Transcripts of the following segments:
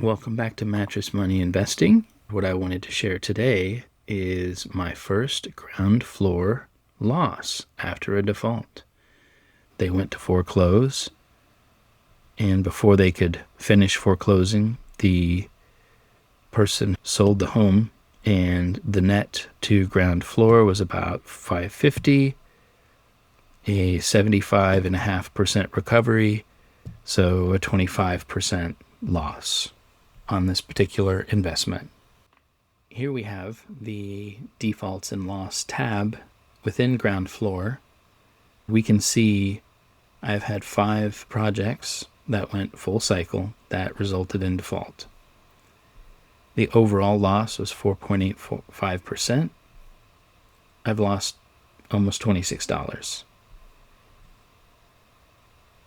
Welcome back to Mattress Money Investing. What I wanted to share today is my first ground floor loss after a default. They went to foreclose, and before they could finish foreclosing, the person sold the home, and the net to ground floor was about $550, a 75.5% recovery, so a 25% loss on this particular investment. Here we have the defaults and loss tab within Groundfloor. We can see I've had 5 projects that went full cycle that resulted in default. The overall loss was 4.85%. I've lost almost $26.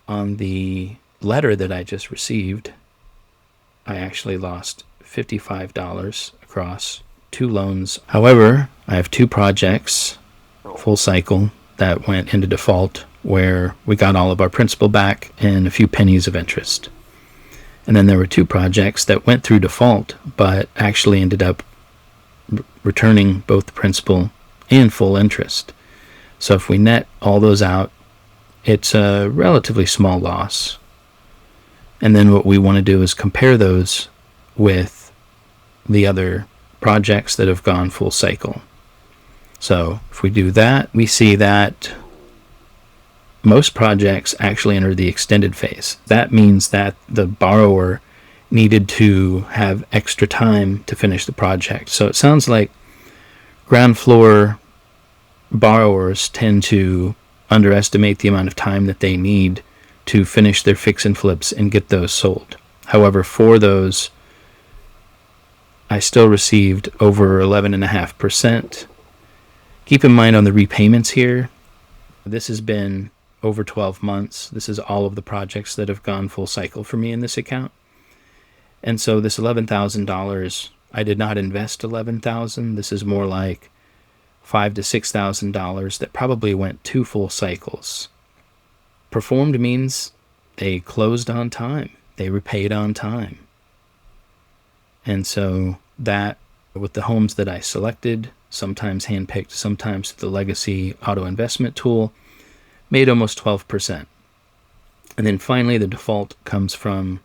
On the letter that I just received, I actually lost $55 across 2 loans. However, I have 2 projects, full cycle, that went into default where we got all of our principal back and a few pennies of interest. And then there were 2 projects that went through default but actually ended up returning both the principal and full interest. So if we net all those out, it's a relatively small loss. And then what we want to do is compare those with the other projects that have gone full cycle. So if we do that, we see that most projects actually enter the extended phase. That means that the borrower needed to have extra time to finish the project. So it sounds like ground floor borrowers tend to underestimate the amount of time that they need to finish their fix and flips and get those sold. However, for those, I still received over 11.5%. Keep in mind on the repayments here, this has been over 12 months. This is all of the projects that have gone full cycle for me in this account. And so this $11,000, I did not invest $11,000. This is more like $5,000 to $6,000 that probably went 2 full cycles. Performed means they closed on time. They repaid on time. And so that, with the homes that I selected, sometimes handpicked, sometimes the legacy auto investment tool, made almost 12%. And then finally, the default comes from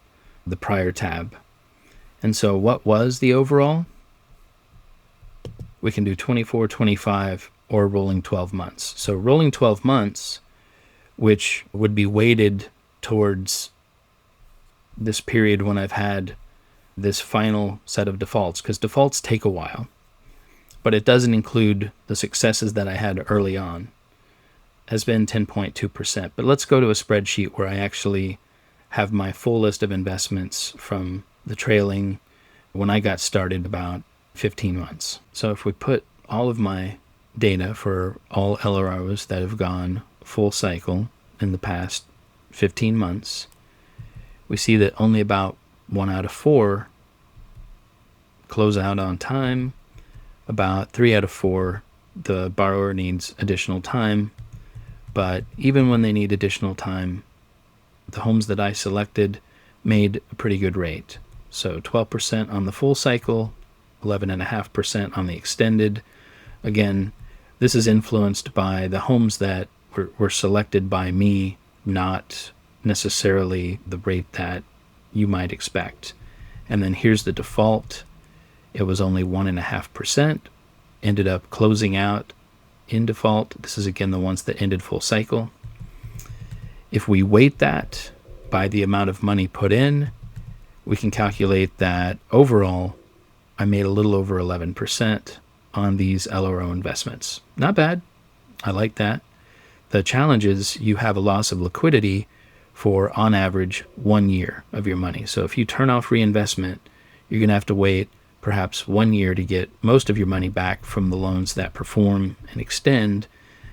the prior tab. And so what was the overall? We can do 24, 25, or rolling 12 months. So rolling 12 months, which would be weighted towards this period when I've had this final set of defaults, because defaults take a while, but it doesn't include the successes that I had early on, has been 10.2%. But let's go to a spreadsheet where I actually have my full list of investments from the trailing when I got started about 15 months. So if we put all of my data for all LROs that have gone full cycle in the past 15 months, we see that only about 1 out of 4 close out on time. About 3 out of 4, the borrower needs additional time. But even when they need additional time, the homes that I selected made a pretty good rate. So 12% on the full cycle, 11.5% on the extended. Again, this is influenced by the homes that were selected by me, not necessarily the rate that you might expect. And then here's the default. It was only 1.5%, ended up closing out in default. This is again the ones that ended full cycle. If we weight that by the amount of money put in, we can calculate that overall I made a little over 11% on these LRO investments. Not bad. I like that. The challenge is you have a loss of liquidity for, on average, 1 year of your money. So if you turn off reinvestment, you're going to have to wait perhaps 1 year to get most of your money back from the loans that perform and extend.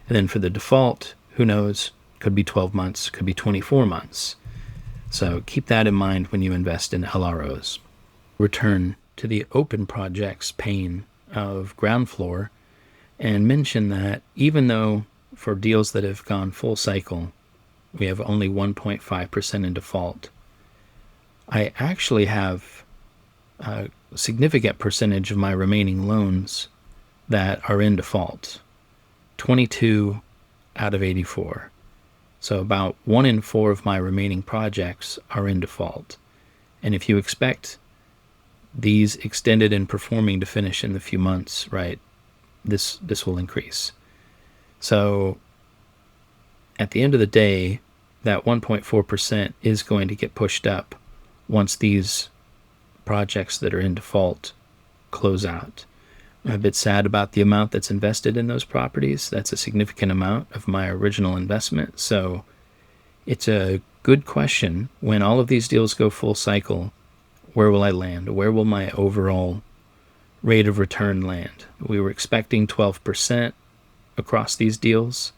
And then for the default, who knows, could be 12 months, could be 24 months. So keep that in mind when you invest in LROs. Return to the open projects pane of Groundfloor and mention that even though for deals that have gone full cycle, we have only 1.5% in default, I actually have a significant percentage of my remaining loans that are in default. 22 out of 84. So about 1 in 4 of my remaining projects are in default. And if you expect these extended and performing to finish in the few months, right, this will increase. So at the end of the day, that 1.4% is going to get pushed up once these projects that are in default close out. I'm a bit sad about the amount that's invested in those properties. That's a significant amount of my original investment. So it's a good question. When all of these deals go full cycle, where will I land? Where will my overall rate of return land? We were expecting 12% across these deals.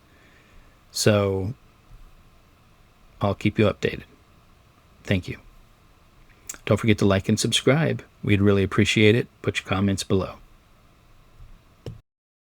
So I'll keep you updated. Thank you. Don't forget to like and subscribe. We'd really appreciate it. Put your comments below.